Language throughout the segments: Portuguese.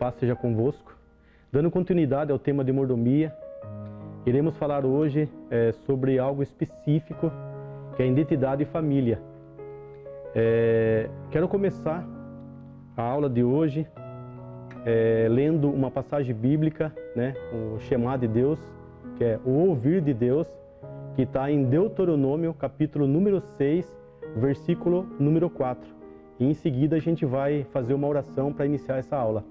paz seja convosco. Dando continuidade ao tema de mordomia, iremos falar hoje sobre algo específico, que é a identidade e família. Quero começar a aula de hoje lendo uma passagem bíblica, o Shema de Deus, que é o ouvir de Deus, que está em Deuteronômio, capítulo número 6, versículo número 4. E em seguida a gente vai fazer uma oração para iniciar essa aula.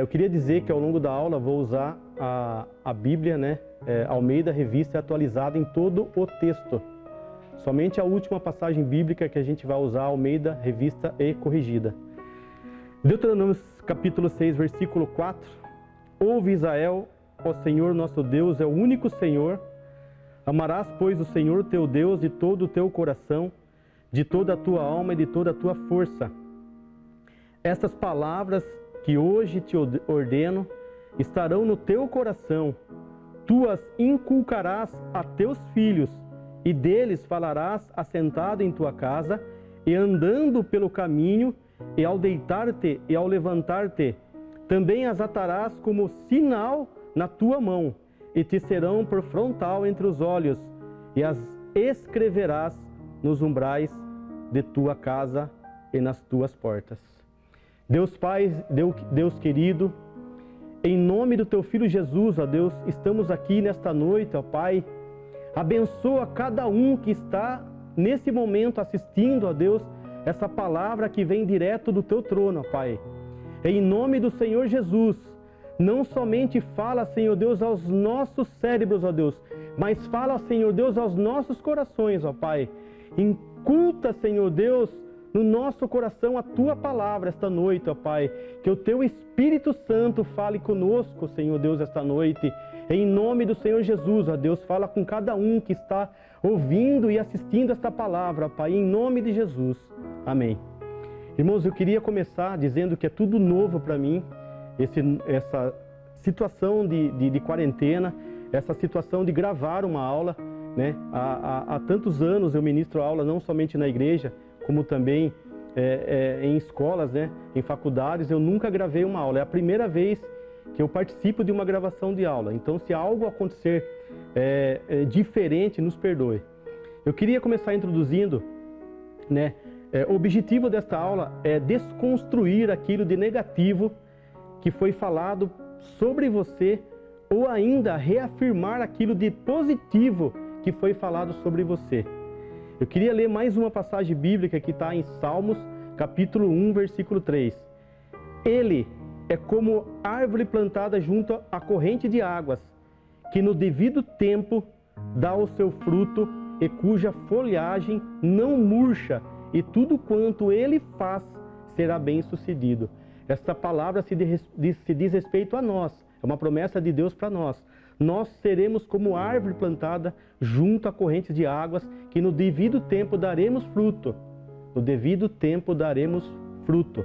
Eu queria dizer que ao longo da aula vou usar a Bíblia, Almeida Revista Atualizada em todo o texto. Somente a última passagem bíblica que a gente vai usar, Almeida Revista e Corrigida. Deuteronômio capítulo 6, versículo 4. Ouve Israel, ó Senhor nosso Deus é o único Senhor. Amarás, pois, o Senhor teu Deus de todo o teu coração, de toda a tua alma e de toda a tua força. Estas palavras que hoje te ordeno estarão no teu coração. Tu as inculcarás a teus filhos, e deles falarás assentado em tua casa, e andando pelo caminho, e ao deitar-te e ao levantar-te. Também as atarás como sinal na tua mão, e te serão por frontal entre os olhos, e as escreverás nos umbrais de tua casa e nas tuas portas. Deus Pai, Deus querido, em nome do teu Filho Jesus, ó Deus, estamos aqui nesta noite, ó Pai. Abençoa cada um que está nesse momento assistindo, ó Deus, essa palavra que vem direto do teu trono, ó Pai. Em nome do Senhor Jesus, não somente fala, Senhor Deus, aos nossos cérebros, ó Deus, mas fala, Senhor Deus, aos nossos corações, ó Pai. Inculta, Senhor Deus, no nosso coração a tua palavra esta noite, ó Pai. Que o teu Espírito Santo fale conosco, Senhor Deus, esta noite. Em nome do Senhor Jesus, ó Deus, fala com cada um que está ouvindo e assistindo esta palavra, ó Pai, em nome de Jesus. Amém. Irmãos, eu queria começar dizendo que é tudo novo para mim, essa situação de quarentena, essa situação de gravar uma aula, Há tantos anos eu ministro aula não somente na igreja, como também em escolas, em faculdades. Eu nunca gravei uma aula, é a primeira vez que eu participo de uma gravação de aula. Então, se algo acontecer diferente, nos perdoe. Eu queria começar introduzindo, o objetivo desta aula é desconstruir aquilo de negativo que foi falado sobre você, ou ainda reafirmar aquilo de positivo que foi falado sobre você. Eu queria ler mais uma passagem bíblica que está em Salmos, capítulo 1, versículo 3. Ele é como árvore plantada junto à corrente de águas, que no devido tempo dá o seu fruto e cuja folhagem não murcha, e tudo quanto ele faz será bem sucedido. Esta palavra se diz respeito a nós, é uma promessa de Deus para nós. Nós seremos como árvore plantada junto a correntes de águas, que no devido tempo daremos fruto. No devido tempo daremos fruto.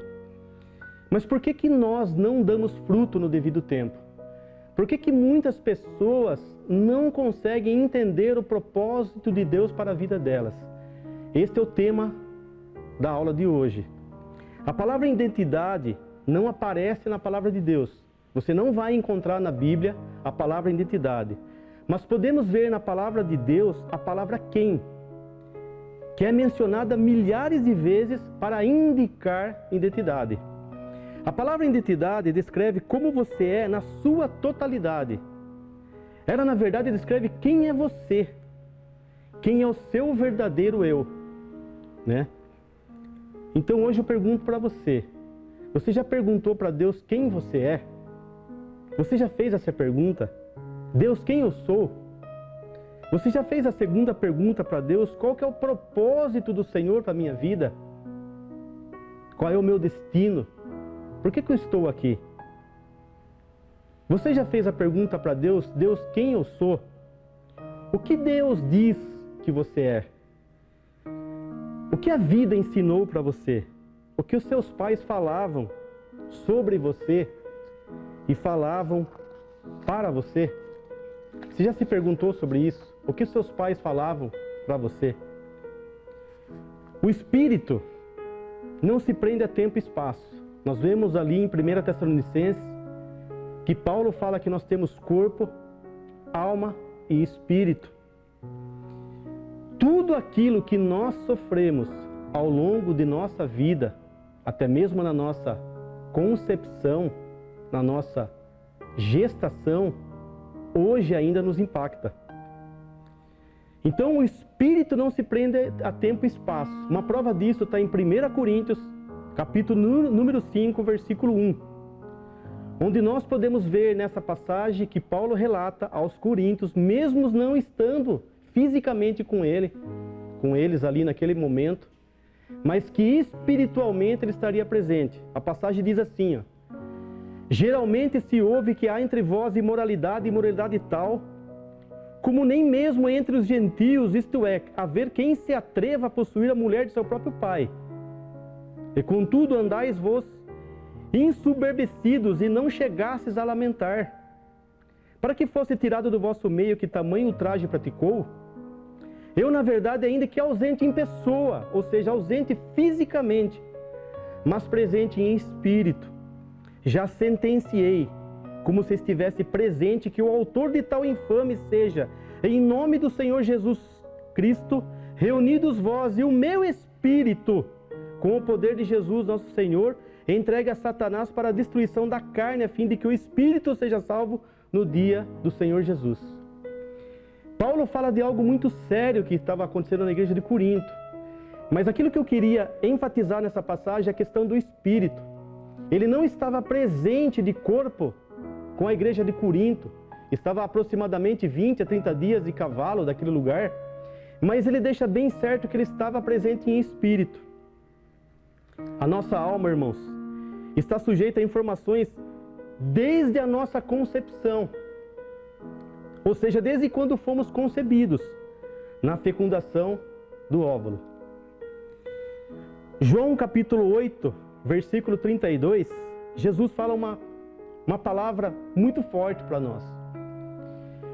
Mas por que nós não damos fruto no devido tempo? Por que muitas pessoas não conseguem entender o propósito de Deus para a vida delas? Este é o tema da aula de hoje. A palavra identidade não aparece na palavra de Deus. Você não vai encontrar na Bíblia a palavra identidade. Mas podemos ver na palavra de Deus a palavra quem, que é mencionada milhares de vezes para indicar identidade. A palavra identidade descreve como você é na sua totalidade. Ela, na verdade, descreve quem é você, quem é o seu verdadeiro eu, Então hoje eu pergunto para você, você já perguntou para Deus quem você é? Você já fez essa pergunta? Deus, quem eu sou? Você já fez a segunda pergunta para Deus? Qual que é o propósito do Senhor para a minha vida? Qual é o meu destino? Por que eu estou aqui? Você já fez a pergunta para Deus? Deus, quem eu sou? O que Deus diz que você é? O que a vida ensinou para você? O que os seus pais falavam sobre você e falavam para você? Você já se perguntou sobre isso? O que os seus pais falavam para você? O Espírito não se prende a tempo e espaço. Nós vemos ali em 1 Tessalonicenses que Paulo fala que nós temos corpo, alma e espírito. Tudo aquilo que nós sofremos ao longo de nossa vida, até mesmo na nossa concepção, na nossa gestação, hoje ainda nos impacta. Então o espírito não se prende a tempo e espaço. Uma prova disso está em 1 Coríntios, capítulo número 5, versículo 1. Onde nós podemos ver nessa passagem que Paulo relata aos coríntios, mesmo não estando fisicamente com eles ali naquele momento, mas que espiritualmente ele estaria presente. A passagem diz assim, ó: geralmente se ouve que há entre vós imoralidade tal, como nem mesmo entre os gentios, isto é, haver quem se atreva a possuir a mulher de seu próprio pai. E contudo andais vos insuberbecidos e não chegasses a lamentar. Para que fosse tirado do vosso meio que tamanho ultraje praticou? Eu, na verdade, ainda que ausente em pessoa, ou seja, ausente fisicamente, mas presente em espírito, já sentenciei, como se estivesse presente, que o autor de tal infame seja, em nome do Senhor Jesus Cristo, reunidos vós e o meu espírito, com o poder de Jesus nosso Senhor, entregue a Satanás para a destruição da carne, a fim de que o espírito seja salvo no dia do Senhor Jesus. Paulo fala de algo muito sério que estava acontecendo na igreja de Corinto. Mas aquilo que eu queria enfatizar nessa passagem é a questão do espírito. Ele não estava presente de corpo com a igreja de Corinto. Estava aproximadamente 20 a 30 dias de cavalo daquele lugar. Mas ele deixa bem certo que ele estava presente em espírito. A nossa alma, irmãos, está sujeita a informações desde a nossa concepção. Ou seja, desde quando fomos concebidos, na fecundação do óvulo. João capítulo 8, versículo 32, Jesus fala uma palavra muito forte para nós.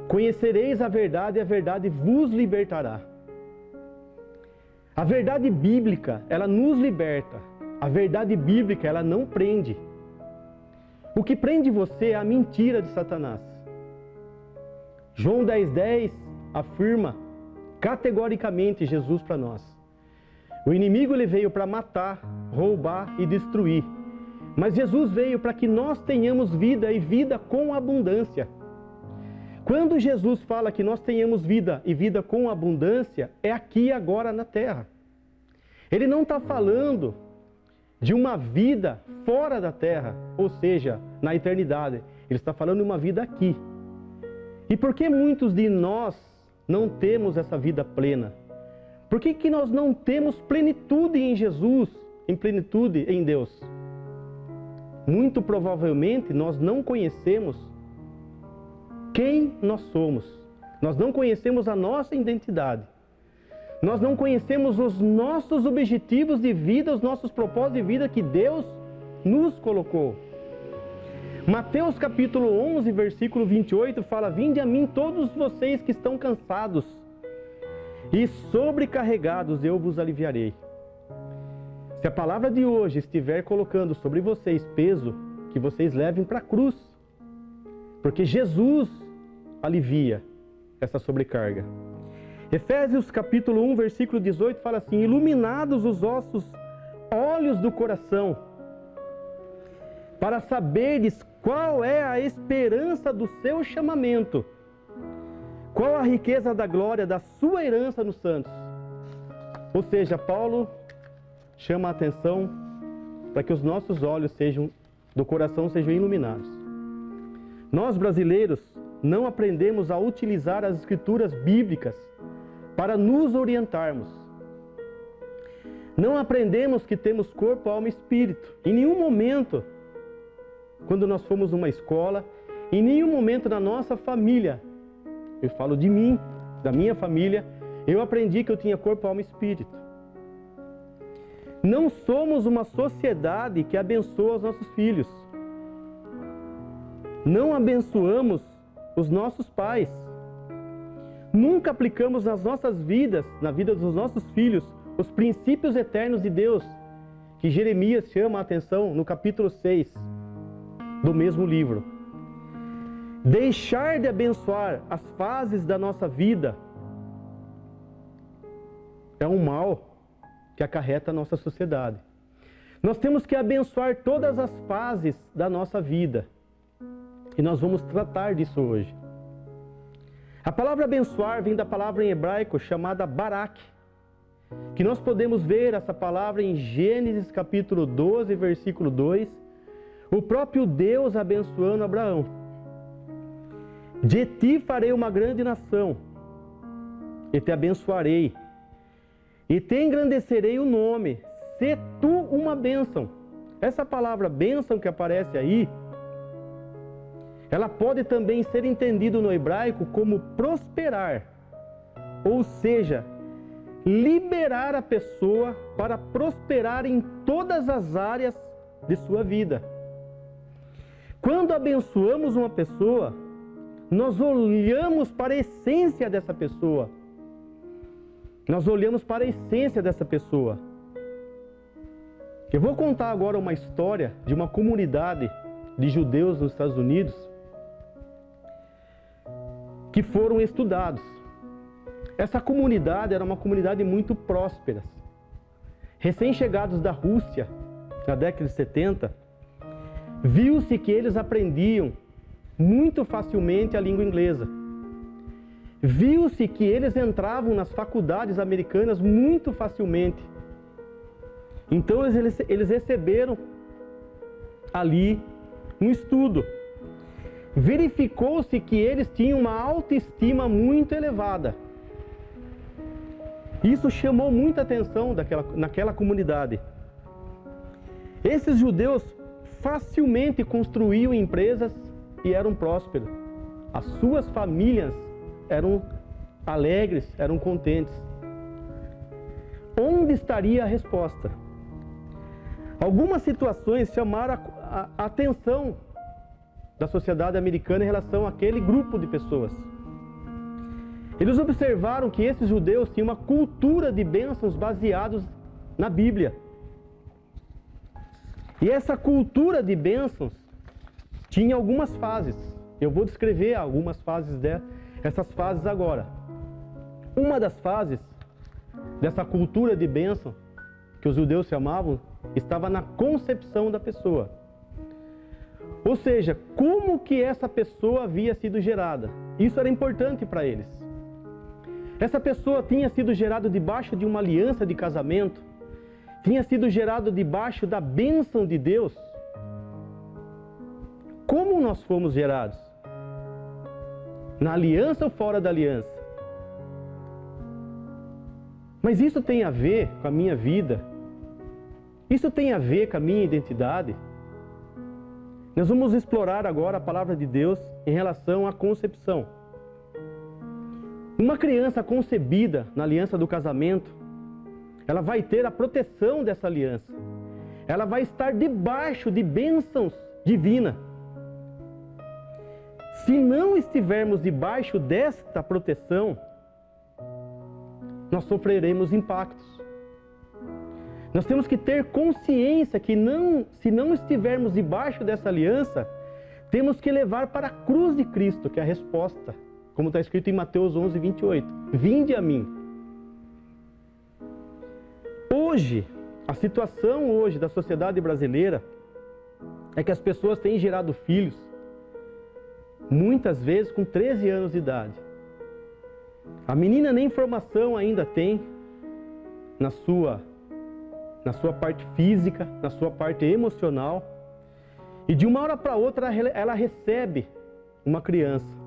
Conhecereis a verdade e a verdade vos libertará. A verdade bíblica, ela nos liberta. A verdade bíblica, ela não prende. O que prende você é a mentira de Satanás. João 10,10 afirma categoricamente Jesus para nós. O inimigo ele veio para matar, roubar e destruir. Mas Jesus veio para que nós tenhamos vida e vida com abundância. Quando Jesus fala que nós tenhamos vida e vida com abundância, é aqui e agora na terra. Ele não está falando de uma vida fora da terra, ou seja, na eternidade. Ele está falando de uma vida aqui. E por que muitos de nós não temos essa vida plena? Por que nós não temos plenitude em Jesus, em plenitude em Deus? Muito provavelmente nós não conhecemos quem nós somos. Nós não conhecemos a nossa identidade. Nós não conhecemos os nossos objetivos de vida, os nossos propósitos de vida que Deus nos colocou. Mateus capítulo 11, versículo 28 fala: vinde a mim todos vocês que estão cansados e sobrecarregados, eu vos aliviarei. Se a palavra de hoje estiver colocando sobre vocês peso, que vocês levem para a cruz, porque Jesus alivia essa sobrecarga. Efésios capítulo 1, versículo 18 fala assim: iluminados os vossos olhos do coração, para saberdes qual é a esperança do seu chamamento, qual a riqueza da glória da sua herança nos santos. Ou seja, Paulo chama a atenção para que os nossos olhos do coração sejam iluminados. Nós brasileiros não aprendemos a utilizar as escrituras bíblicas para nos orientarmos. Não aprendemos que temos corpo, alma e espírito. Em nenhum momento, quando nós fomos numa escola, em nenhum momento na nossa família, eu falo de mim, da minha família, eu aprendi que eu tinha corpo, alma e espírito. Não somos uma sociedade que abençoa os nossos filhos. Não abençoamos os nossos pais. Nunca aplicamos nas nossas vidas, na vida dos nossos filhos, os princípios eternos de Deus, que Jeremias chama a atenção no capítulo 6 do mesmo livro. Deixar de abençoar as fases da nossa vida é um mal que acarreta a nossa sociedade. Nós temos que abençoar todas as fases da nossa vida. E nós vamos tratar disso hoje. A palavra abençoar vem da palavra em hebraico chamada barak, que nós podemos ver essa palavra em Gênesis capítulo 12, versículo 2, o próprio Deus abençoando Abraão. De ti farei uma grande nação, e te abençoarei, e te engrandecerei o nome, se tu uma bênção. Essa palavra bênção que aparece aí, ela pode também ser entendida no hebraico como prosperar, ou seja, liberar a pessoa para prosperar em todas as áreas de sua vida. Quando abençoamos uma pessoa, nós olhamos para a essência dessa pessoa. Nós olhamos para a essência dessa pessoa. Eu vou contar agora uma história de uma comunidade de judeus nos Estados Unidos que foram estudados. Essa comunidade era uma comunidade muito próspera. Recém-chegados da Rússia, na década de 70, viu-se que eles aprendiam muito facilmente a língua inglesa. Viu-se que eles entravam nas faculdades americanas muito facilmente. Então eles receberam ali um estudo. Verificou-se que eles tinham uma autoestima muito elevada. Isso chamou muita atenção naquela comunidade. Esses judeus facilmente construíam empresas e eram prósperos. As suas famílias eram alegres, eram contentes. Onde estaria a resposta? Algumas situações chamaram a atenção da sociedade americana em relação àquele grupo de pessoas. Eles observaram que esses judeus tinham uma cultura de bênçãos baseados na Bíblia. E essa cultura de bênçãos tinha algumas fases. Eu vou descrever algumas fases dessas fases agora. Uma das fases dessa cultura de bênção, que os judeus chamavam, estava na concepção da pessoa. Ou seja, como que essa pessoa havia sido gerada. Isso era importante para eles. Essa pessoa tinha sido gerada debaixo de uma aliança de casamento, tinha sido gerado debaixo da bênção de Deus. Como nós fomos gerados? Na aliança ou fora da aliança? Mas isso tem a ver com a minha vida? Isso tem a ver com a minha identidade? Nós vamos explorar agora a palavra de Deus em relação à concepção. Uma criança concebida na aliança do casamento, ela vai ter a proteção dessa aliança. Ela vai estar debaixo de bênçãos divinas. Se não estivermos debaixo desta proteção, nós sofreremos impactos. Nós temos que ter consciência que se não estivermos debaixo dessa aliança, temos que levar para a cruz de Cristo, que é a resposta. Como está escrito em Mateus 11, 28. Vinde a mim. Hoje, a situação hoje da sociedade brasileira é que as pessoas têm gerado filhos, muitas vezes com 13 anos de idade. A menina nem formação ainda tem na sua parte física, na sua parte emocional. E de uma hora para outra ela recebe uma criança.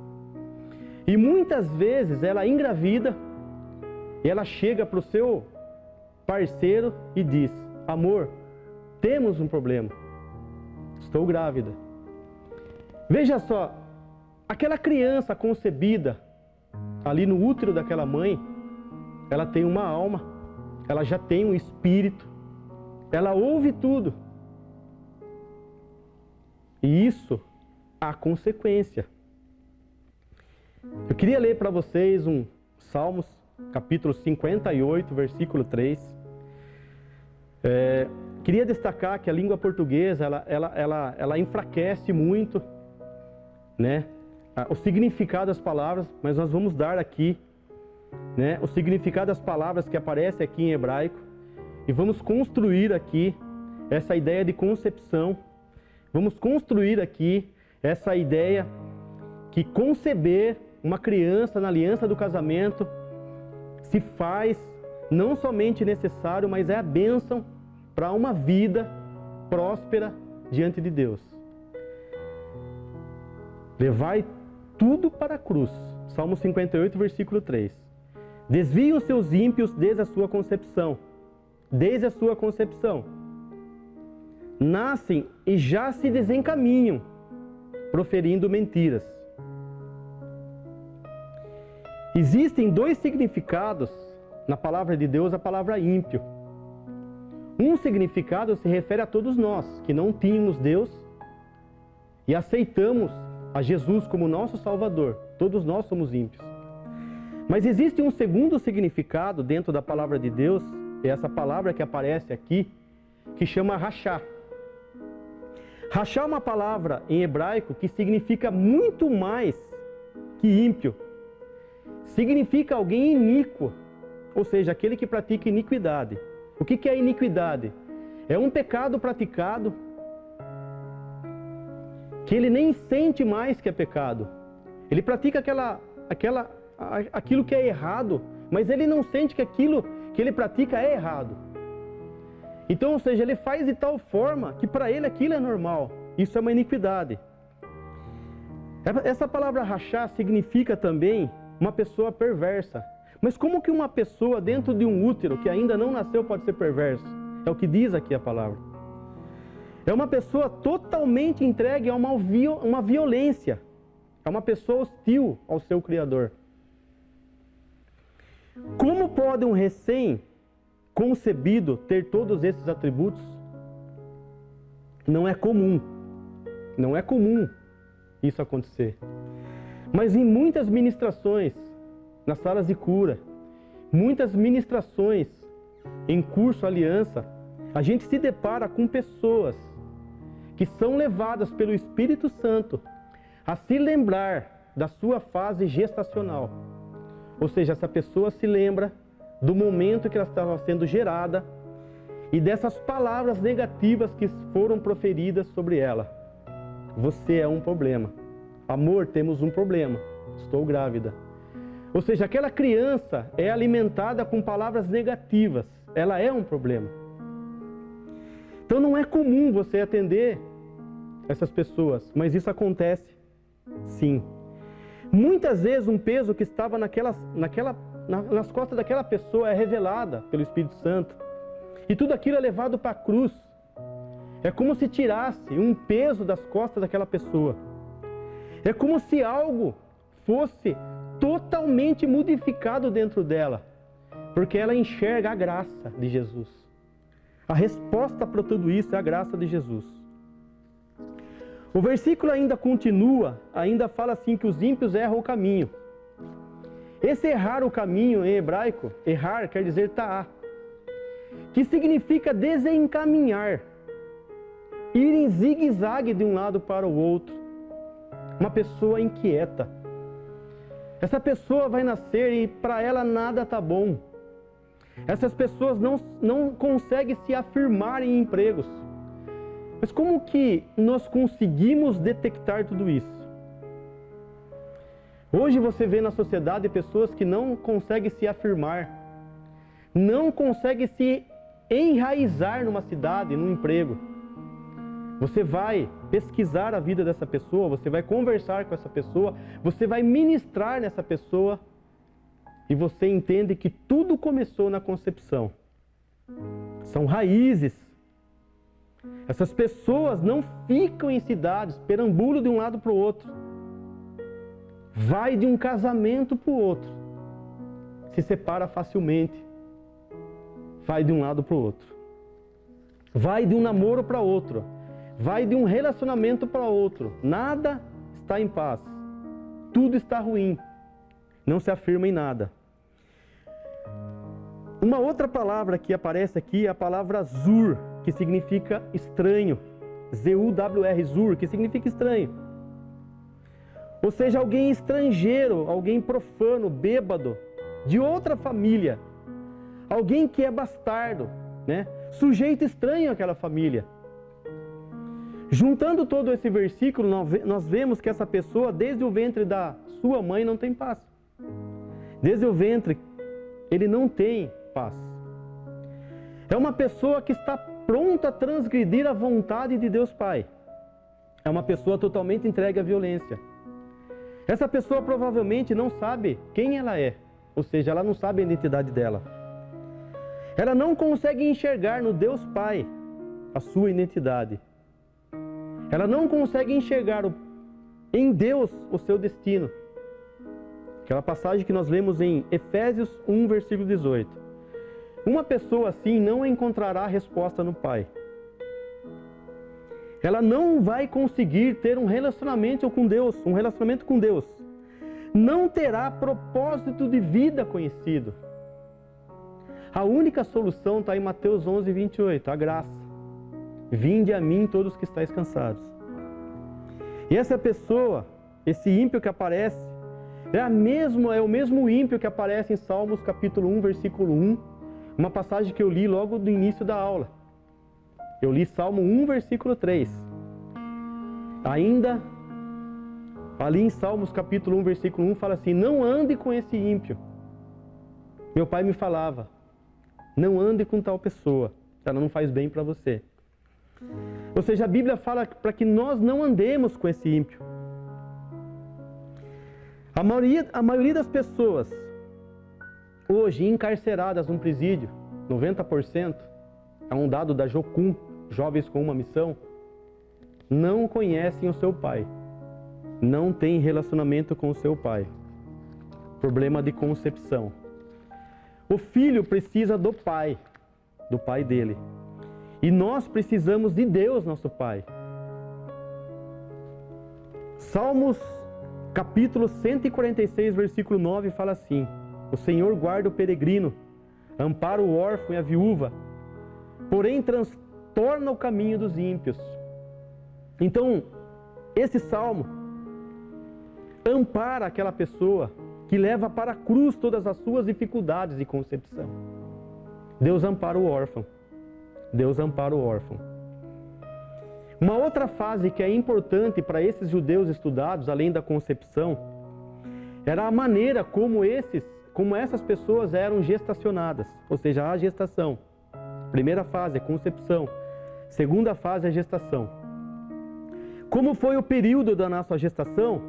E muitas vezes ela engravida e ela chega para o seu parceiro e diz: amor, temos um problema, estou grávida. Veja só, aquela criança concebida ali no útero daquela mãe, ela tem uma alma, ela já tem um espírito, ela ouve tudo. E isso há consequência. Eu queria ler para vocês um Salmos, capítulo 58, versículo 3. Queria destacar que a língua portuguesa, ela enfraquece muito, né, o significado das palavras, mas nós vamos dar aqui, né, o significado das palavras que aparece aqui em hebraico, e vamos construir aqui essa ideia de concepção, vamos construir aqui essa ideia que conceber uma criança na aliança do casamento se faz não somente necessário, mas é a bênção para uma vida próspera diante de Deus. Levai tudo para a cruz. Salmo 58, versículo 3. Desviem os seus ímpios desde a sua concepção. Desde a sua concepção. Nascem e já se desencaminham, proferindo mentiras. Existem dois significados na palavra de Deus, a palavra ímpio. Um significado se refere a todos nós, que não tínhamos Deus e aceitamos a Jesus como nosso Salvador. Todos nós somos ímpios. Mas existe um segundo significado dentro da palavra de Deus, é essa palavra que aparece aqui, que chama rachá. Rachá é uma palavra em hebraico que significa muito mais que ímpio. Significa alguém iníquo, ou seja, aquele que pratica iniquidade. O que é iniquidade? É um pecado praticado que ele nem sente mais que é pecado. Ele pratica aquilo que é errado, mas ele não sente que aquilo que ele pratica é errado. Então, ou seja, ele faz de tal forma que para ele aquilo é normal. Isso é uma iniquidade. Essa palavra rachá significa também uma pessoa perversa. Mas como que uma pessoa dentro de um útero que ainda não nasceu pode ser perverso? É o que diz aqui a palavra. É uma pessoa totalmente entregue a uma violência. É uma pessoa hostil ao seu Criador. Como pode um recém-concebido ter todos esses atributos? Não é comum. Não é comum isso acontecer. Mas em muitas ministrações, nas salas de cura, muitas ministrações em curso aliança, a gente se depara com pessoas que são levadas pelo Espírito Santo a se lembrar da sua fase gestacional. Ou seja, essa pessoa se lembra do momento que ela estava sendo gerada e dessas palavras negativas que foram proferidas sobre ela. Você é um problema. Amor, temos um problema. Estou grávida. Ou seja, aquela criança é alimentada com palavras negativas. Ela é um problema. Então não é comum você atender essas pessoas, mas isso acontece sim. Muitas vezes um peso que estava nas costas daquela pessoa é revelada pelo Espírito Santo. E tudo aquilo é levado para a cruz. É como se tirasse um peso das costas daquela pessoa. É como se algo fosse totalmente modificado dentro dela, porque ela enxerga a graça de Jesus. A resposta para tudo isso é a graça de Jesus. O versículo ainda continua, ainda fala assim que os ímpios erram o caminho. Esse errar o caminho em hebraico, errar quer dizer ta'á, que significa desencaminhar, ir em zigue-zague de um lado para o outro. Uma pessoa inquieta. Essa pessoa vai nascer e para ela nada está bom. Essas pessoas não conseguem se afirmar em empregos. Mas como que nós conseguimos detectar tudo isso? Hoje você vê na sociedade pessoas que não conseguem se afirmar, não conseguem se enraizar numa cidade, num emprego. Você vai pesquisar a vida dessa pessoa, você vai conversar com essa pessoa, você vai ministrar nessa pessoa e você entende que tudo começou na concepção. São raízes. Essas pessoas não ficam em cidades, perambulam de um lado para o outro. Vai de um casamento para o outro. Se separa facilmente. Vai de um lado para o outro. Vai de um namoro para outro. Vai de um relacionamento para outro. Nada está em paz. Tudo está ruim. Não se afirma em nada. Uma outra palavra que aparece aqui é a palavra zur. que significa estranho. Z-U-W-R, zur, que significa estranho. Ou seja, alguém estrangeiro, alguém profano, bêbado, de outra família. Alguém que é bastardo, né? Sujeito estranho àquela família. Juntando todo esse versículo, nós vemos que essa pessoa, desde o ventre da sua mãe, não tem paz. Desde o ventre, ele não tem paz. É uma pessoa que está pronta a transgredir a vontade de Deus Pai. É uma pessoa totalmente entregue à violência. Essa pessoa provavelmente não sabe quem ela é, ou seja, ela não sabe a identidade dela. Ela não consegue enxergar no Deus Pai a sua identidade. Ela não consegue enxergar em Deus o seu destino. Aquela passagem que nós lemos em Efésios 1, versículo 18. Uma pessoa assim não encontrará resposta no Pai. Ela não vai conseguir ter um relacionamento com Deus, Não terá propósito de vida conhecido. A única solução está em Mateus 11, 28, a graça. Vinde a mim todos que estáis cansados. E essa pessoa, esse ímpio que aparece, é o mesmo ímpio que aparece em Salmos capítulo 1, versículo 1, uma passagem que eu li logo do início da aula. Eu li Salmo 1, versículo 3. Ainda, ali em Salmos capítulo 1, versículo 1, fala assim, não ande com esse ímpio. Meu pai me falava, não ande com tal pessoa, ela não faz bem para você. Ou seja, a Bíblia fala para que nós não andemos com esse ímpio. A maioria das pessoas hoje encarceradas num presídio, 90%, é um dado da Jocum, Jovens com uma Missão, não conhecem o seu pai, não têm relacionamento com o seu pai. Problema de concepção. O filho precisa do pai dele. E nós precisamos de Deus, nosso Pai. Salmos capítulo 146, versículo 9, fala assim, o Senhor guarda o peregrino, ampara o órfão e a viúva, porém transtorna o caminho dos ímpios. Então, esse salmo ampara aquela pessoa que leva para a cruz todas as suas dificuldades de concepção. Deus ampara o órfão. Deus ampara o órfão. Uma outra fase que é importante para esses judeus estudados, além da concepção, era a maneira como essas pessoas eram gestacionadas, ou seja, a gestação. Primeira fase é concepção, segunda fase é gestação. Como foi o período da nossa gestação?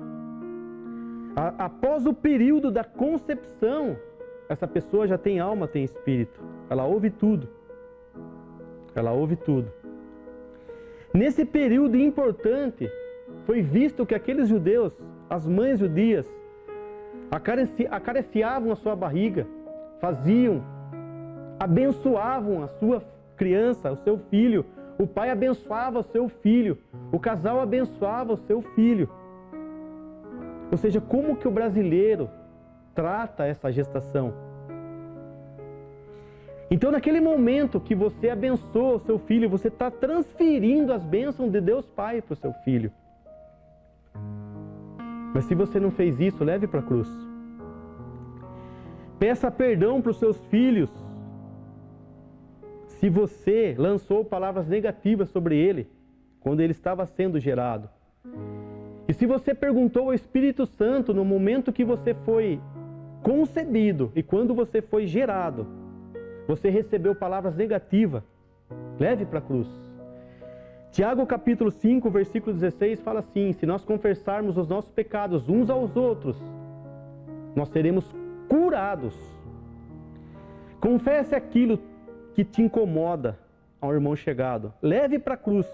Após o período da concepção, essa pessoa já tem alma, tem espírito, ela ouve tudo. Ela ouve tudo. Nesse período importante, foi visto que aqueles judeus, as mães judias, acariciavam a sua barriga, abençoavam a sua criança, o seu filho. O pai abençoava o seu filho, o casal abençoava o seu filho. Ou seja, como que o brasileiro trata essa gestação? Então, naquele momento que você abençoa o seu filho, você está transferindo as bênçãos de Deus Pai para o seu filho. Mas se você não fez isso, leve para a cruz. Peça perdão para os seus filhos. Se você lançou palavras negativas sobre ele, quando ele estava sendo gerado. E se você perguntou ao Espírito Santo no momento que você foi concebido e quando você foi gerado, você recebeu palavras negativas, leve para a cruz. Tiago capítulo 5, versículo 16 fala assim, se nós confessarmos os nossos pecados uns aos outros, nós seremos curados. Confesse aquilo que te incomoda ao irmão chegado, leve para a cruz.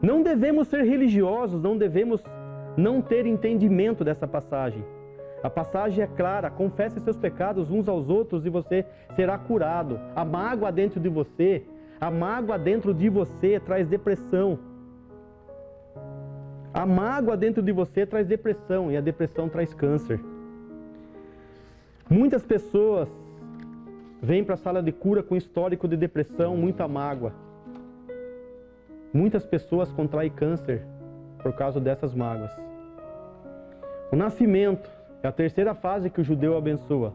Não devemos ser religiosos, não devemos não ter entendimento dessa passagem. A passagem é clara, confesse seus pecados uns aos outros e você será curado. A mágoa dentro de você traz depressão. A mágoa dentro de você traz depressão e a depressão traz câncer. Muitas pessoas vêm para a sala de cura com histórico de depressão, muita mágoa. Muitas pessoas contraem câncer por causa dessas mágoas. O nascimento é a terceira fase que o judeu abençoa.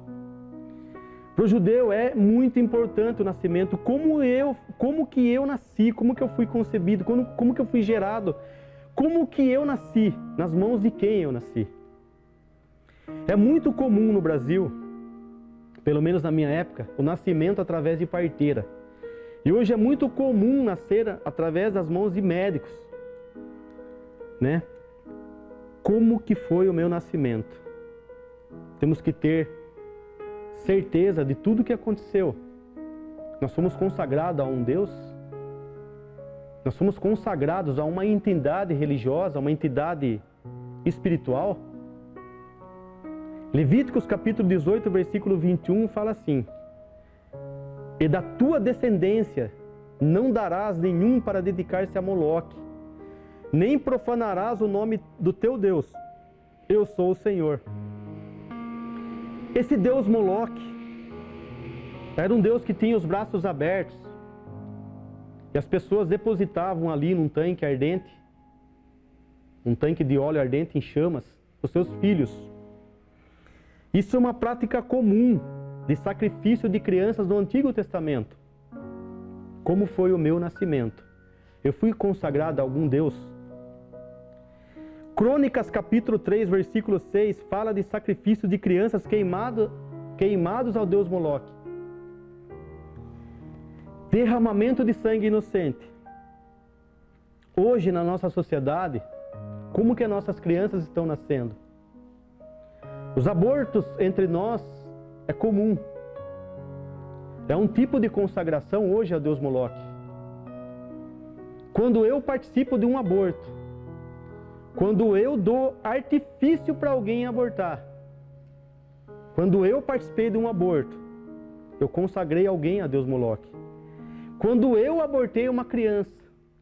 Para o judeu é muito importante o nascimento, como que eu nasci, como que eu fui concebido, como que eu fui gerado, como que eu nasci, nas mãos de quem eu nasci. É muito comum no Brasil, pelo menos na minha época, o nascimento através de parteira. E hoje é muito comum nascer através das mãos de médicos, né? Como que foi o meu nascimento? Temos que ter certeza de tudo que aconteceu. Nós somos consagrados a um Deus. Nós somos consagrados a uma entidade religiosa, uma entidade espiritual. Levíticos capítulo 18, versículo 21 fala assim: e da tua descendência não darás nenhum para dedicar-se a Moloque, nem profanarás o nome do teu Deus. Eu sou o Senhor. Esse Deus Moloque era um Deus que tinha os braços abertos. E as pessoas depositavam ali num tanque ardente, um tanque de óleo ardente em chamas, os seus filhos. Isso é uma prática comum de sacrifício de crianças no Antigo Testamento. Como foi o meu nascimento? Eu fui consagrado a algum Deus? Crônicas capítulo 3, versículo 6, fala de sacrifício de crianças queimados ao Deus Moloque. Derramamento de sangue inocente. Hoje, na nossa sociedade, como que as nossas crianças estão nascendo? Os abortos entre nós é comum. É um tipo de consagração hoje a Deus Moloque. Quando eu participo de um aborto, quando eu dou artifício para alguém abortar, quando eu participei de um aborto, eu consagrei alguém a Deus Moloque. Quando eu abortei uma criança,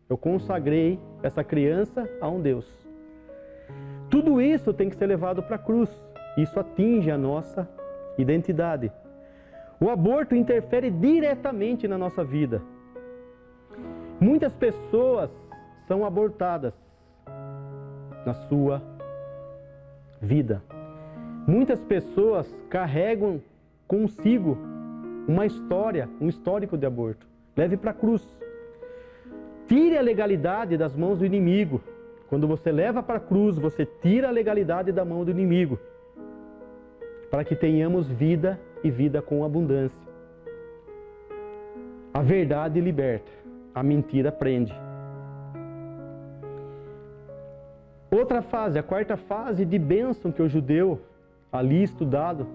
eu consagrei essa criança a um Deus. Tudo isso tem que ser levado para a cruz. Isso atinge a nossa identidade. O aborto interfere diretamente na nossa vida. Muitas pessoas são abortadas na sua vida. Muitas pessoas carregam consigo uma história, um histórico de aborto. Leve para a cruz. Tire a legalidade das mãos do inimigo. Quando você leva para a cruz, você tira a legalidade da mão do inimigo, para que tenhamos vida e vida com abundância. A verdade liberta, a mentira prende. Outra fase, a quarta fase de bênção que o judeu ali estudado,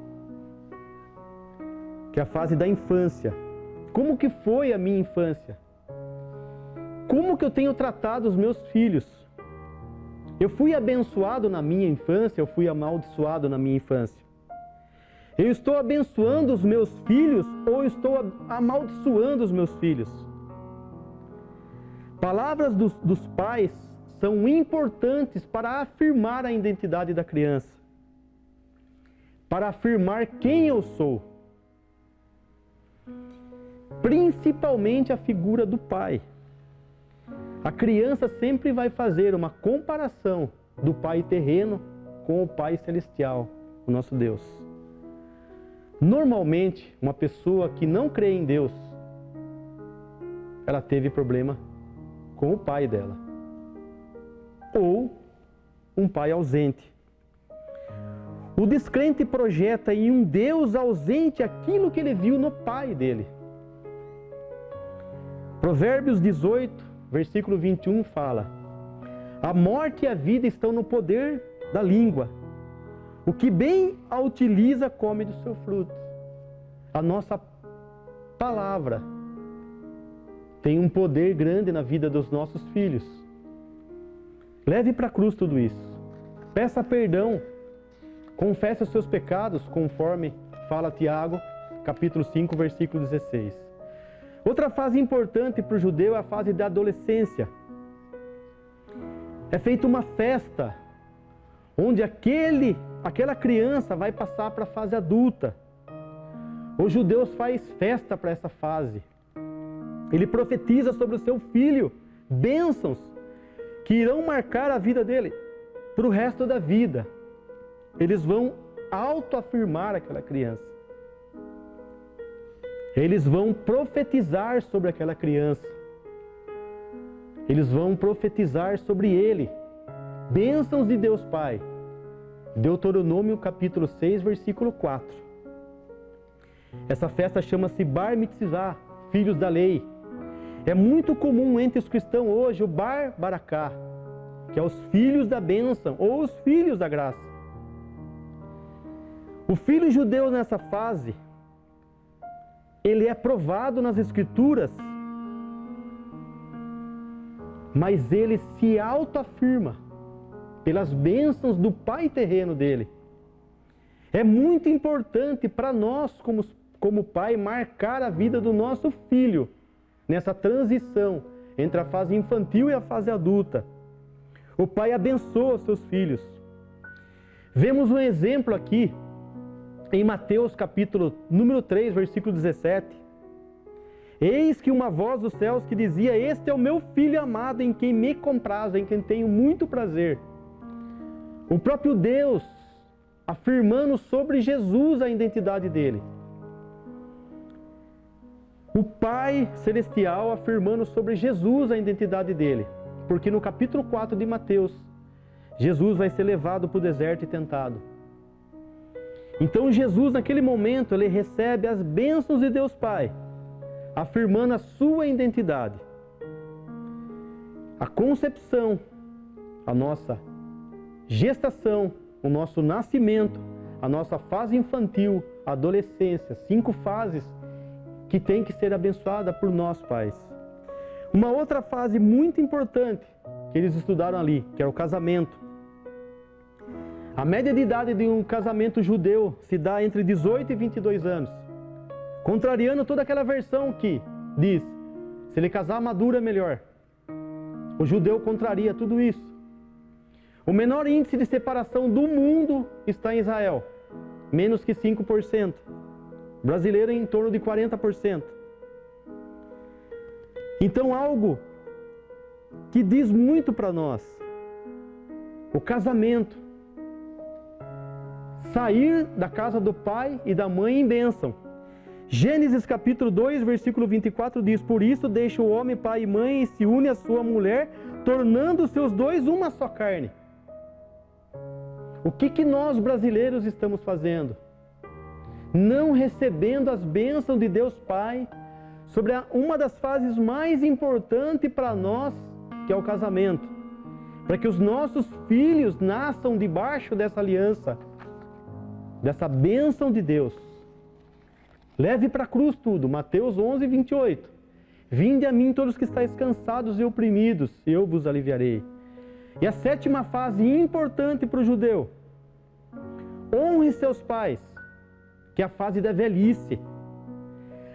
que é a fase da infância. Como que foi a minha infância? Como que eu tenho tratado os meus filhos? Eu fui abençoado na minha infância, eu fui amaldiçoado na minha infância? Eu estou abençoando os meus filhos ou estou amaldiçoando os meus filhos? Palavras dos pais são importantes para afirmar a identidade da criança, para afirmar quem eu sou. Principalmente a figura do pai. A criança sempre vai fazer uma comparação do pai terreno com o pai celestial, o nosso Deus. Normalmente, uma pessoa que não crê em Deus, ela teve problema com o pai dela. Ou um pai ausente. O descrente projeta em um Deus ausente aquilo que ele viu no pai dele. Provérbios 18, versículo 21 fala: a morte e a vida estão no poder da língua. O que bem a utiliza come do seu fruto. A nossa palavra tem um poder grande na vida dos nossos filhos. Leve para a cruz tudo isso. Peça perdão. Confesse os seus pecados, conforme fala Tiago, capítulo 5, versículo 16. Outra fase importante para o judeu é a fase da adolescência. É feita uma festa, onde aquela criança vai passar para a fase adulta. Os judeus faz festa para essa fase. Ele profetiza sobre o seu filho, bênçãos que irão marcar a vida dele para o resto da vida. Eles vão autoafirmar aquela criança. Eles vão profetizar sobre aquela criança. Eles vão profetizar sobre ele. Bênçãos de Deus Pai. Deuteronômio capítulo 6, versículo 4. Essa festa chama-se Bar Mitzvah, filhos da lei. É muito comum entre os cristãos hoje o Bar Baraká, que é os filhos da bênção ou os filhos da graça. O filho judeu nessa fase, ele é provado nas Escrituras, mas ele se autoafirma pelas bênçãos do pai terreno dele. É muito importante para nós, como pai, marcar a vida do nosso filho nessa transição entre a fase infantil e a fase adulta. O pai abençoa seus filhos. Vemos um exemplo aqui em Mateus capítulo número 3, versículo 17. Eis que uma voz dos céus que dizia: este é o meu filho amado, em quem me comprazo, em quem tenho muito prazer. O próprio Deus afirmando sobre Jesus a identidade dele. O Pai Celestial afirmando sobre Jesus a identidade dele. Porque no capítulo 4 de Mateus, Jesus vai ser levado para o deserto e tentado. Então Jesus, naquele momento, ele recebe as bênçãos de Deus Pai, afirmando a sua identidade. A concepção, a nossa gestação, o nosso nascimento, a nossa fase infantil, a adolescência, 5 fases que tem que ser abençoada por nós pais. Uma outra fase muito importante que eles estudaram ali, que é o casamento. A média de idade de um casamento judeu se dá entre 18 e 22 anos. Contrariando toda aquela versão que diz, se ele casar maduro é melhor. O judeu contraria tudo isso. O menor índice de separação do mundo está em Israel, menos que 5%. Brasileiro em torno de 40%. Então algo que diz muito para nós, o casamento, sair da casa do pai e da mãe em bênção. Gênesis capítulo 2, versículo 24 diz: por isso deixa o homem pai e mãe e se une à sua mulher, tornando os seus dois uma só carne. O que nós brasileiros estamos fazendo? Não recebendo as bênçãos de Deus Pai sobre uma das fases mais importantes para nós, que é o casamento. Para que os nossos filhos nasçam debaixo dessa aliança, dessa bênção de Deus. Leve para a cruz tudo. Mateus 11, 28. Vinde a mim todos que estáis cansados e oprimidos, e eu vos aliviarei. E a 7ª fase importante para o judeu: honre seus pais, que é a fase da velhice.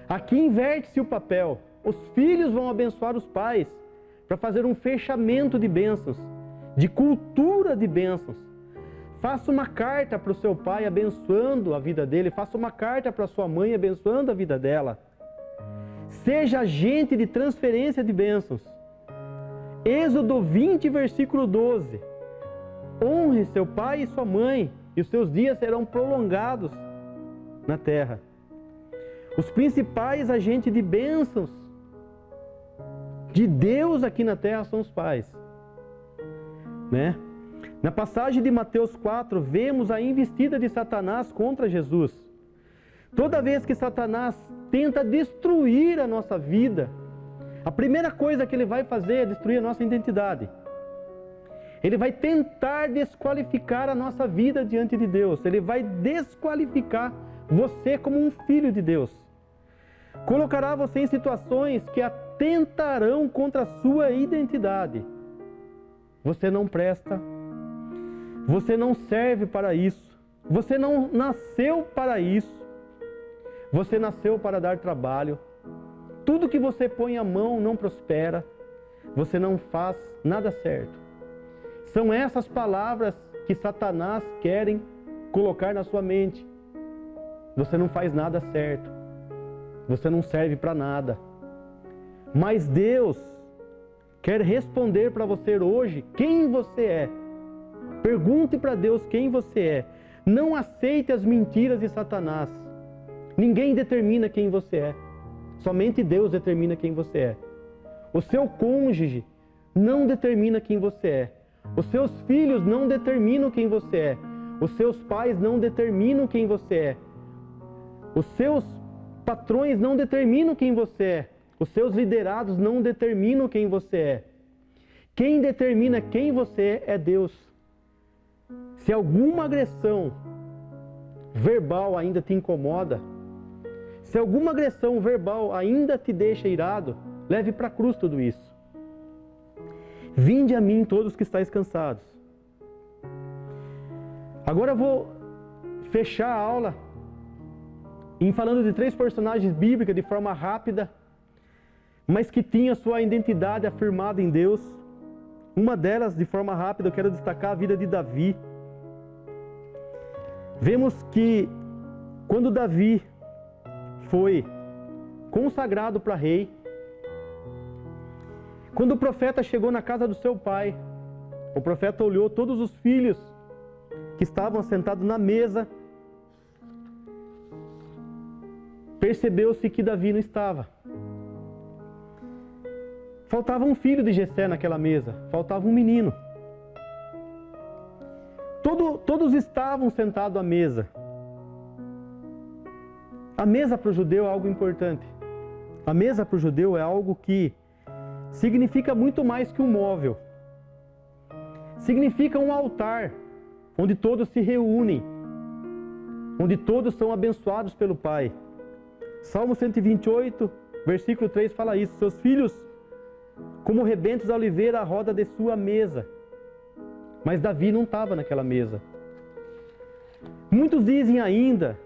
Aqui inverte-se o papel. Os filhos vão abençoar os pais para fazer um fechamento de bênçãos, de cultura de bênçãos. Faça uma carta para o seu pai abençoando a vida dele, faça uma carta para a sua mãe abençoando a vida dela. Seja agente de transferência de bênçãos. Êxodo 20, versículo 12. Honre seu pai e sua mãe, e os seus dias serão prolongados na terra. Os principais agentes de bênçãos de Deus aqui na terra são os pais, né? Na passagem de Mateus 4, vemos a investida de Satanás contra Jesus. Toda vez que Satanás tenta destruir a nossa vida, a primeira coisa que ele vai fazer é destruir a nossa identidade. Ele vai tentar desqualificar a nossa vida diante de Deus. Ele vai desqualificar você como um filho de Deus. Colocará você em situações que atentarão contra a sua identidade. Você não presta. Você não serve para isso. Você não nasceu para isso. Você nasceu para dar trabalho. Tudo que você põe a mão não prospera. Você não faz nada certo. São essas palavras que Satanás querem colocar na sua mente, você não faz nada certo, você não serve para nada. Mas Deus quer responder para você hoje quem você é. Pergunte para Deus quem você é. Não aceite as mentiras de Satanás. Ninguém determina quem você é. Somente Deus determina quem você é. O seu cônjuge não determina quem você é. Os seus filhos não determinam quem você é. Os seus pais não determinam quem você é. Os seus patrões não determinam quem você é. Os seus liderados não determinam quem você é. Quem determina quem você é Deus. Se alguma agressão verbal ainda te incomoda, se alguma agressão verbal ainda te deixa irado, leve para a cruz tudo isso. Vinde a mim todos que estáis cansados. Agora eu vou fechar a aula falando de 3 personagens bíblicos de forma rápida, mas que tinham sua identidade afirmada em Deus. Uma delas, de forma rápida, eu quero destacar a vida de Davi. Vemos que quando Davi foi consagrado para rei, quando o profeta chegou na casa do seu pai, o profeta olhou todos os filhos que estavam sentados na mesa, percebeu-se que Davi não estava. Faltava um filho de Jessé naquela mesa, faltava um menino. Todos estavam sentados à mesa. A mesa para o judeu é algo importante. A mesa para o judeu é algo que significa muito mais que um móvel. Significa um altar, onde todos se reúnem, onde todos são abençoados pelo Pai. Salmo 128, versículo 3 fala isso. Seus filhos, como rebentos da oliveira, à roda de sua mesa. Mas Davi não estava naquela mesa. Muitos dizem ainda,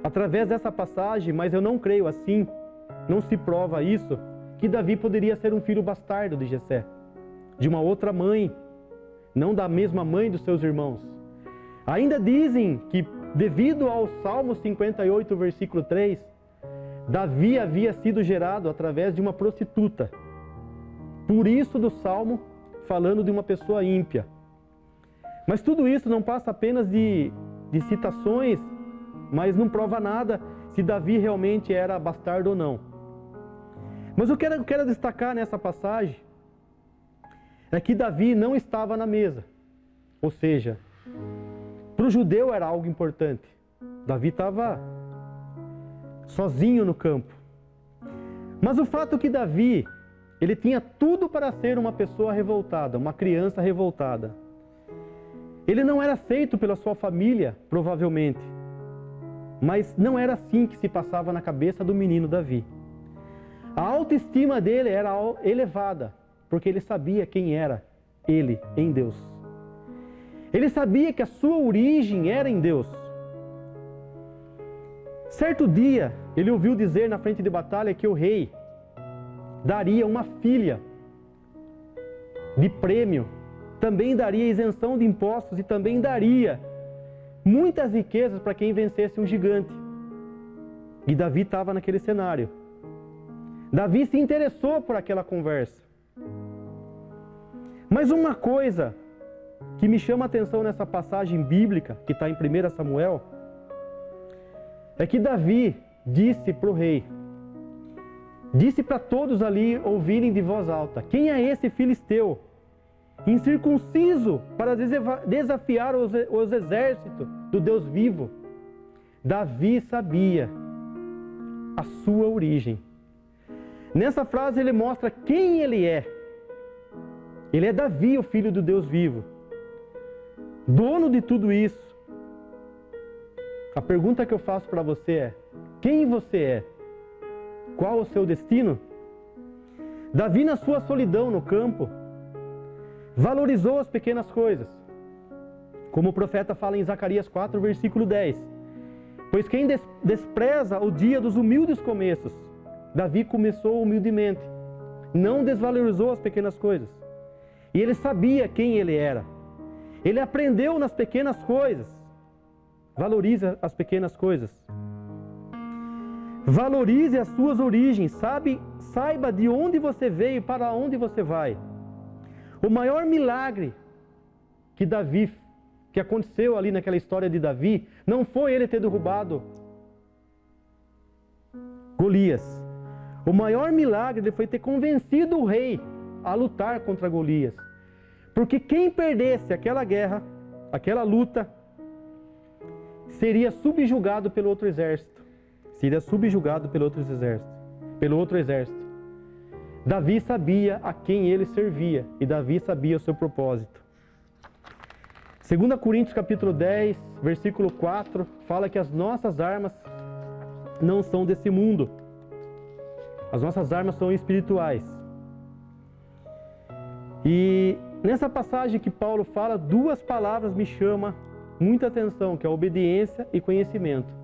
através dessa passagem, mas eu não creio assim, não se prova isso, que Davi poderia ser um filho bastardo de Jessé, de uma outra mãe, não da mesma mãe dos seus irmãos. Ainda dizem que, devido ao Salmo 58, versículo 3, Davi havia sido gerado através de uma prostituta. Por isso do Salmo, falando de uma pessoa ímpia. Mas tudo isso não passa apenas de citações, mas não prova nada se Davi realmente era bastardo ou não. Mas o que eu quero destacar nessa passagem é que Davi não estava na mesa. Ou seja, para o judeu era algo importante. Davi estava sozinho no campo. Mas o fato é que Davi, ele tinha tudo para ser uma pessoa revoltada, uma criança revoltada. Ele não era aceito pela sua família, provavelmente. Mas não era assim que se passava na cabeça do menino Davi. A autoestima dele era elevada, porque ele sabia quem era ele em Deus. Ele sabia que a sua origem era em Deus. Certo dia, ele ouviu dizer na frente de batalha que o rei daria uma filha de prêmio, também daria isenção de impostos e também daria muitas riquezas para quem vencesse um gigante. E Davi estava naquele cenário. Davi se interessou por aquela conversa. Mas uma coisa que me chama a atenção nessa passagem bíblica, que está em 1 Samuel, é que Davi disse para o rei, disse para todos ali ouvirem de voz alta: quem é esse filisteu, incircunciso, para desafiar os exércitos do Deus vivo? Davi sabia a sua origem. Nessa frase ele mostra quem ele é. Ele é Davi, o filho do Deus vivo, dono de tudo isso. A pergunta que eu faço para você é: quem você é? Qual o seu destino? Davi, na sua solidão no campo, valorizou as pequenas coisas. Como o profeta fala em Zacarias 4, versículo 10. Pois quem despreza o dia dos humildes começos, Davi começou humildemente. Não desvalorizou as pequenas coisas. E ele sabia quem ele era. Ele aprendeu nas pequenas coisas. Valoriza as pequenas coisas. Valorize as suas origens, saiba de onde você veio e para onde você vai. O maior milagre que aconteceu ali naquela história de Davi, não foi ele ter derrubado Golias. O maior milagre dele foi ter convencido o rei a lutar contra Golias. Porque quem perdesse aquela guerra, aquela luta, seria subjugado pelo outro exército. Seria subjugado pelo outro exército. Davi sabia a quem ele servia e Davi sabia o seu propósito. 2 Coríntios capítulo 10, versículo 4, fala que as nossas armas não são desse mundo. As nossas armas são espirituais. E nessa passagem que Paulo fala, duas palavras me chamam muita atenção, que é obediência e conhecimento.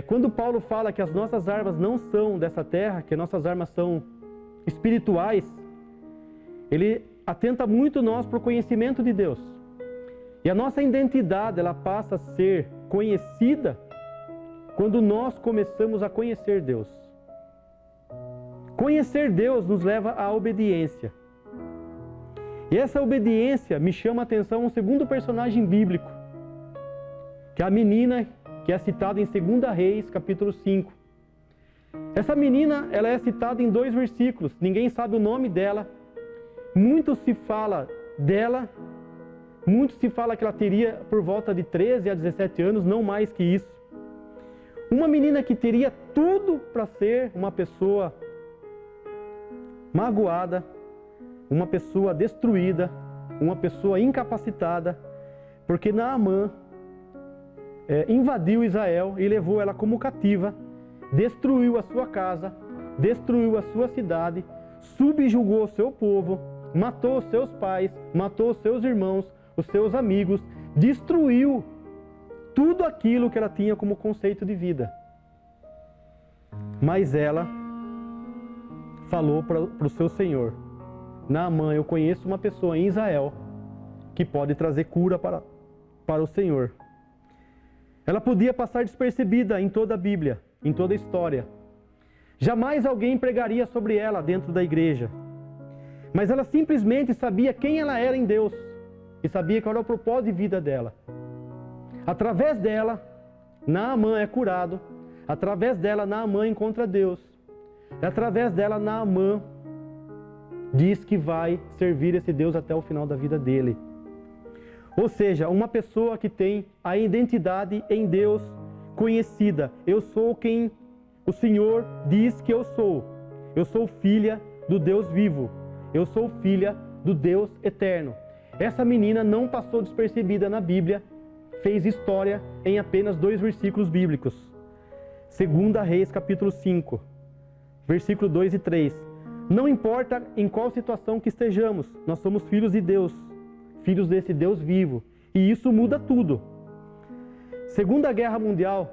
Quando Paulo fala que as nossas armas não são dessa terra, que nossas armas são espirituais, ele atenta muito nós para o conhecimento de Deus. E a nossa identidade, ela passa a ser conhecida quando nós começamos a conhecer Deus. Conhecer Deus nos leva à obediência. E essa obediência me chama a atenção um segundo personagem bíblico, que é a menina que é citada em 2 Reis, capítulo 5. Essa menina, ela é citada em 2 versículos, ninguém sabe o nome dela. Muito se fala dela, muito se fala que ela teria por volta de 13 a 17 anos, não mais que isso. Uma menina que teria tudo para ser uma pessoa magoada, uma pessoa destruída, uma pessoa incapacitada, porque Naamã invadiu Israel e levou ela como cativa, destruiu a sua casa, destruiu a sua cidade, subjugou o seu povo, matou os seus pais, matou os seus irmãos, os seus amigos, destruiu tudo aquilo que ela tinha como conceito de vida. Mas ela falou para o seu senhor: Naamã, eu conheço uma pessoa em Israel que pode trazer cura para o Senhor. Ela podia passar despercebida em toda a Bíblia, em toda a história. Jamais alguém pregaria sobre ela dentro da igreja. Mas ela simplesmente sabia quem ela era em Deus e sabia qual era o propósito de vida dela. Através dela, Naamã é curado. Através dela, Naamã encontra Deus. E através dela, Naamã diz que vai servir esse Deus até o final da vida dele. Ou seja, uma pessoa que tem a identidade em Deus conhecida. Eu sou quem o Senhor diz que eu sou. Eu sou filha do Deus vivo. Eu sou filha do Deus eterno. Essa menina não passou despercebida na Bíblia, fez história em apenas 2 versículos bíblicos. 2 Reis, capítulo 5, versículo 2 e 3. Não importa em qual situação que estejamos, nós somos filhos de Deus, filhos desse Deus vivo. E isso muda tudo. Segunda Guerra Mundial,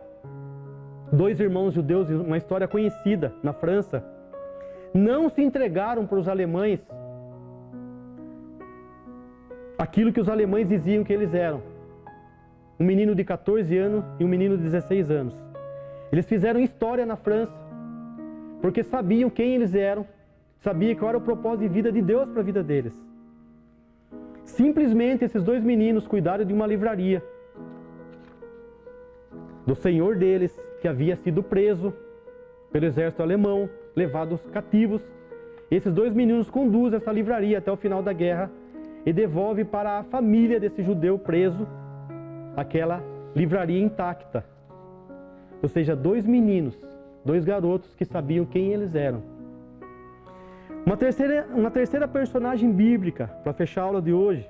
2 irmãos judeus, uma história conhecida na França, não se entregaram para os alemães aquilo que os alemães diziam que eles eram. Um menino de 14 anos e um menino de 16 anos. Eles fizeram história na França, porque sabiam quem eles eram, sabiam qual era o propósito de vida de Deus para a vida deles. Simplesmente esses 2 meninos cuidaram de uma livraria do senhor deles, que havia sido preso pelo exército alemão, levados cativos. Esses 2 meninos conduzem essa livraria até o final da guerra e devolvem para a família desse judeu preso aquela livraria intacta. Ou seja, 2 meninos, 2 garotos que sabiam quem eles eram. Uma terceira personagem bíblica, para fechar a aula de hoje,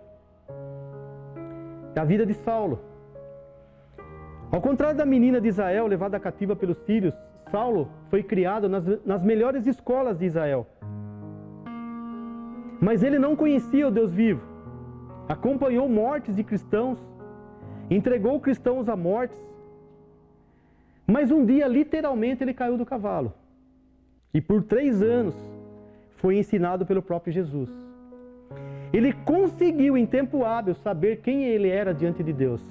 é a vida de Saulo. Ao contrário da menina de Israel levada cativa pelos sírios, Saulo foi criado nas melhores escolas de Israel. Mas ele não conhecia o Deus vivo. Acompanhou mortes de cristãos, entregou cristãos a mortes. Mas um dia, literalmente, ele caiu do cavalo. E por 3 anos foi ensinado pelo próprio Jesus. Ele conseguiu, em tempo hábil, saber quem ele era diante de Deus.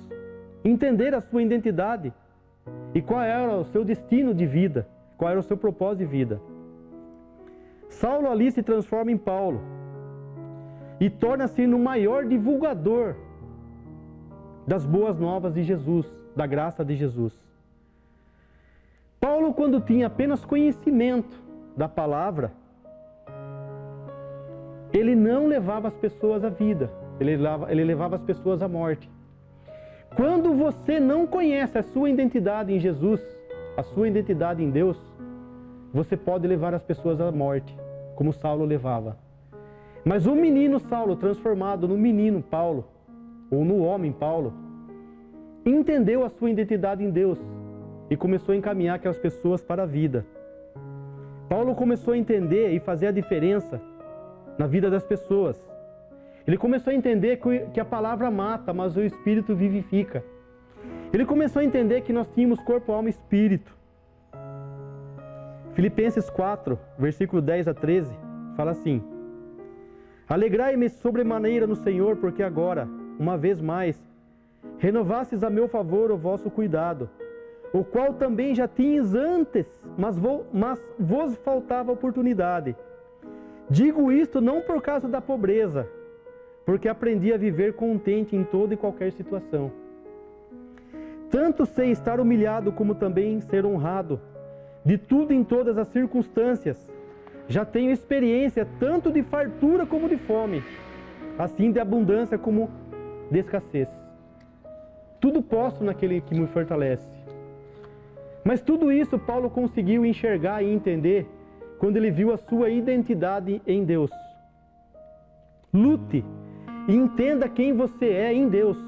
Entender a sua identidade. e qual era o seu destino de vida, qual era o seu propósito de vida. Saulo ali se transforma em Paulo e torna-se no maior divulgador das boas novas de Jesus, da graça de Jesus. Paulo, quando tinha apenas conhecimento da palavra, ele não levava as pessoas à vida, ele levava as pessoas à morte. Quando você não conhece a sua identidade em Jesus, a sua identidade em Deus, você pode levar as pessoas à morte, como Saulo levava. Mas o menino Saulo, transformado no menino Paulo, ou no homem Paulo, entendeu a sua identidade em Deus e começou a encaminhar aquelas pessoas para a vida. Paulo começou a entender e fazer a diferença na vida das pessoas. Ele começou a entender que a palavra mata, mas o Espírito vivifica. Ele começou a entender que nós tínhamos corpo, alma e espírito. Filipenses 4, versículo 10 a 13, fala assim: Alegrai-me sobremaneira no Senhor, porque agora, uma vez mais, renovastes a meu favor o vosso cuidado, o qual também já tinhas antes, mas vos faltava oportunidade. Digo isto não por causa da pobreza, porque aprendi a viver contente em toda e qualquer situação. Tanto sei estar humilhado como também ser honrado, de tudo em todas as circunstâncias. Já tenho experiência tanto de fartura como de fome, assim de abundância como de escassez. Tudo posso naquele que me fortalece. Mas tudo isso Paulo conseguiu enxergar e entender quando ele viu a sua identidade em Deus. Lute e entenda quem você é em Deus.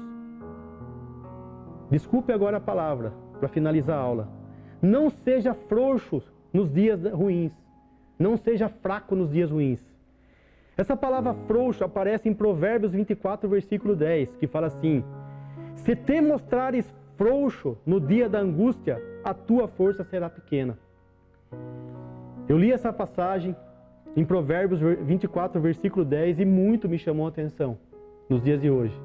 Desculpe agora a palavra, para finalizar a aula. Não seja frouxo nos dias ruins. Não seja fraco nos dias ruins. Essa palavra frouxo aparece em Provérbios 24, versículo 10, que fala assim: Se te mostrares frouxo no dia da angústia, a tua força será pequena. Eu li essa passagem em Provérbios 24, versículo 10, e muito me chamou a atenção nos dias de hoje.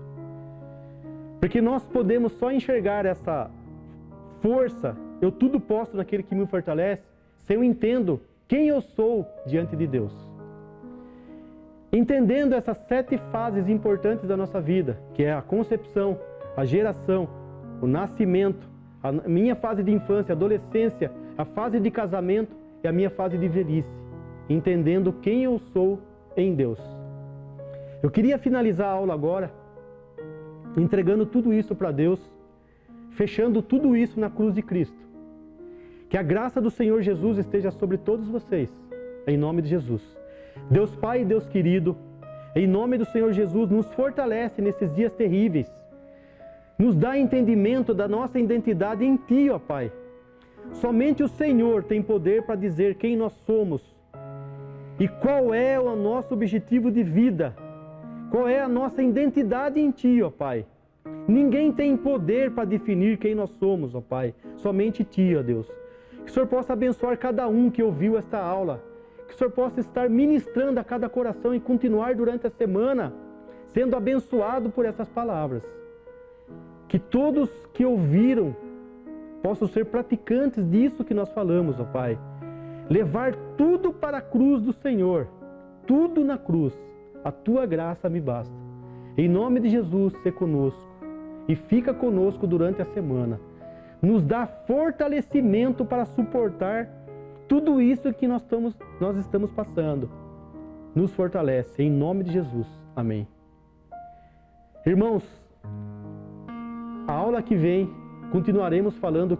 Porque nós podemos só enxergar essa força, eu tudo posso naquele que me fortalece, se eu entendo quem eu sou diante de Deus. Entendendo essas 7 fases importantes da nossa vida, que é a concepção, a geração, o nascimento, a minha fase de infância, adolescência, a fase de casamento e a minha fase de velhice. Entendendo quem eu sou em Deus. Eu queria finalizar a aula agora entregando tudo isso para Deus, fechando tudo isso na cruz de Cristo. Que a graça do Senhor Jesus esteja sobre todos vocês, em nome de Jesus. Deus Pai e Deus querido, em nome do Senhor Jesus, nos fortalece nesses dias terríveis. Nos dá entendimento da nossa identidade em Ti, ó Pai. Somente o Senhor tem poder para dizer quem nós somos e qual é o nosso objetivo de vida, qual é a nossa identidade em Ti, ó Pai. Ninguém tem poder para definir quem nós somos, ó Pai, somente Ti, ó Deus. Que o Senhor possa abençoar cada um que ouviu esta aula, que o Senhor possa estar ministrando a cada coração e continuar durante a semana sendo abençoado por essas palavras. Que todos que ouviram possam ser praticantes disso que nós falamos, ó Pai. Levar tudo para a cruz do Senhor, tudo na cruz. A Tua graça me basta. Em nome de Jesus, se conosco e fica conosco durante a semana. Nos dá fortalecimento para suportar tudo isso que nós estamos passando. Nos fortalece, em nome de Jesus. Amém. Irmãos, a aula que vem continuaremos falando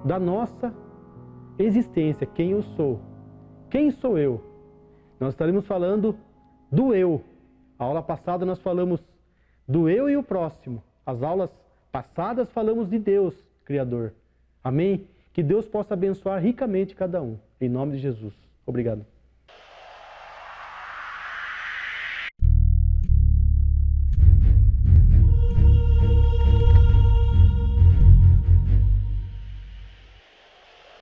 da nossa existência, quem eu sou. Quem sou eu? Nós estaremos falando do eu. A aula passada nós falamos do eu e o próximo. As aulas passadas falamos de Deus, Criador. Amém? Que Deus possa abençoar ricamente cada um. Em nome de Jesus. Obrigado.